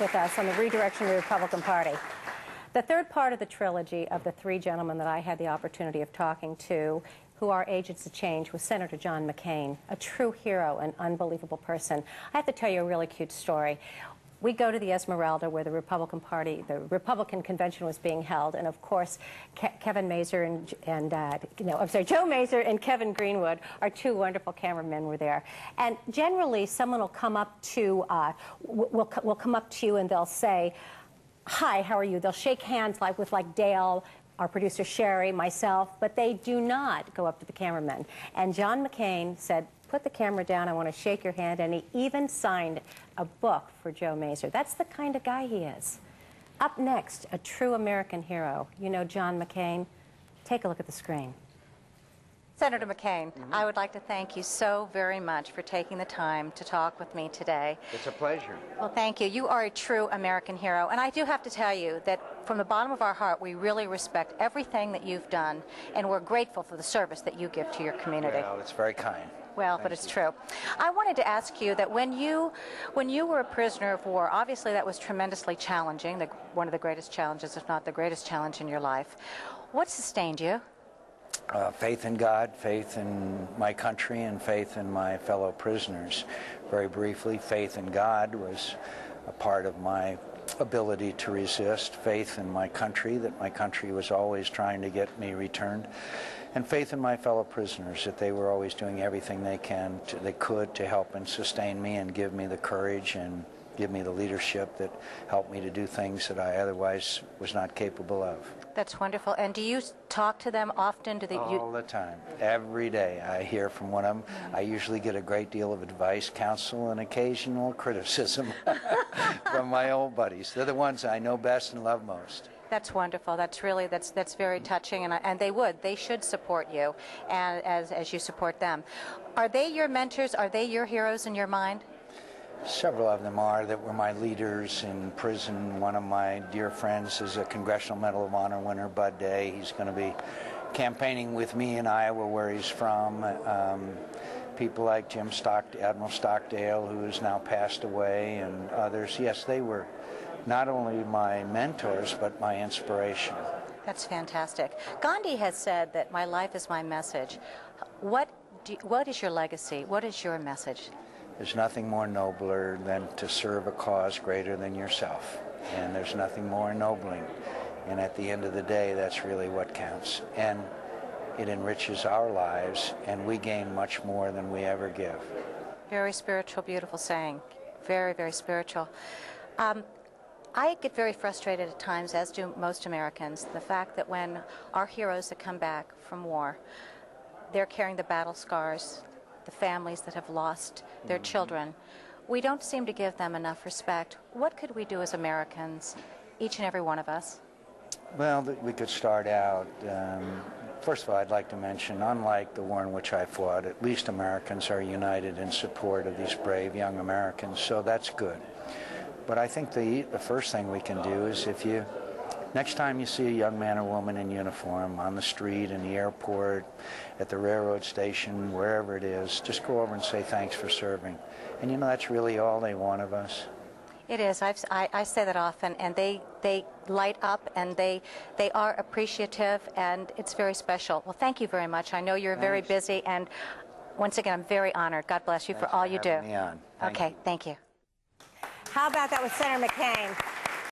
With us on the redirection of the Republican Party. The third part of the trilogy of the three gentlemen that I had the opportunity of talking to, who are agents of change, was Senator John McCain, a true hero, an unbelievable person. I have to tell you a really cute story. We go to the Esmeralda where the Republican Party, the Republican convention was being held, and of course, Joe Mazer and Kevin Greenwood, our two wonderful cameramen, were there. And generally, someone will come up to will come up to you and they'll say, "Hi, how are you?" They'll shake hands with Dale, our producer Sherry, myself, but they do not go up to the cameraman. And John McCain said, "Put the camera down, I want to shake your hand," and he even signed a book for Joe Mazer. That's the kind of guy he is. Up next, a true American hero. You know John McCain? Take a look at the screen. Senator McCain, I would like to thank you so very much for taking the time to talk with me today. It's a pleasure. Well, thank you. You are a true American hero, and I do have to tell you that from the bottom of our heart, we really respect everything that you've done, and we're grateful for the service that you give to your community. Well, it's very kind. Well, but it's true. I wanted to ask you that when you were a prisoner of war, obviously that was tremendously challenging, one of the greatest challenges, if not the greatest challenge in your life. What sustained you? Faith in God, faith in my country, and faith in my fellow prisoners. Very briefly, faith in God was a part of my ability to resist. Faith in my country, that my country was always trying to get me returned. And faith in my fellow prisoners, that they were always doing everything they could to help and sustain me and give me the courage and give me the leadership that helped me to do things that I otherwise was not capable of. That's wonderful. And do you talk to them often? All the time. Every day I hear from one of them. I usually get a great deal of advice, counsel, and occasional criticism from my old buddies. They're the ones I know best and love most. That's wonderful. That's very touching, and they should support you, and as you support them. Are they your mentors? Are they your heroes in your mind? Several of them are, that were my leaders in prison. One of my dear friends is a Congressional Medal of Honor winner, Bud Day. He's going to be campaigning with me in Iowa, where he's from. People like Admiral Stockdale, who has now passed away, and others. Yes, they were not only my mentors, but my inspiration. That's fantastic. Gandhi has said that my life is my message. What is your legacy? What is your message? There's nothing more nobler than to serve a cause greater than yourself. And there's nothing more ennobling. And at the end of the day, that's really what counts. And it enriches our lives, and we gain much more than we ever give. Very spiritual, beautiful saying. Very, very spiritual. I get very frustrated at times, as do most Americans, the fact that when our heroes that come back from war, they're carrying the battle scars, the families that have lost their children, we don't seem to give them enough respect. What could we do as Americans, each and every one of us? Well, we could start out. First of all, I'd like to mention, unlike the war in which I fought, at least Americans are united in support of these brave young Americans, so that's good. But I think the first thing we can do is, next time you see a young man or woman in uniform on the street, in the airport, at the railroad station, wherever it is, just go over and say thanks for serving. And that's really all they want of us. It is. I say that often, and they light up, and they are appreciative, and it's very special. Well, thank you very much. I know you're very busy, and once again, I'm very honored. God bless you for all you do. Thanks for having me on. Okay, thank you. How about that with Senator McCain?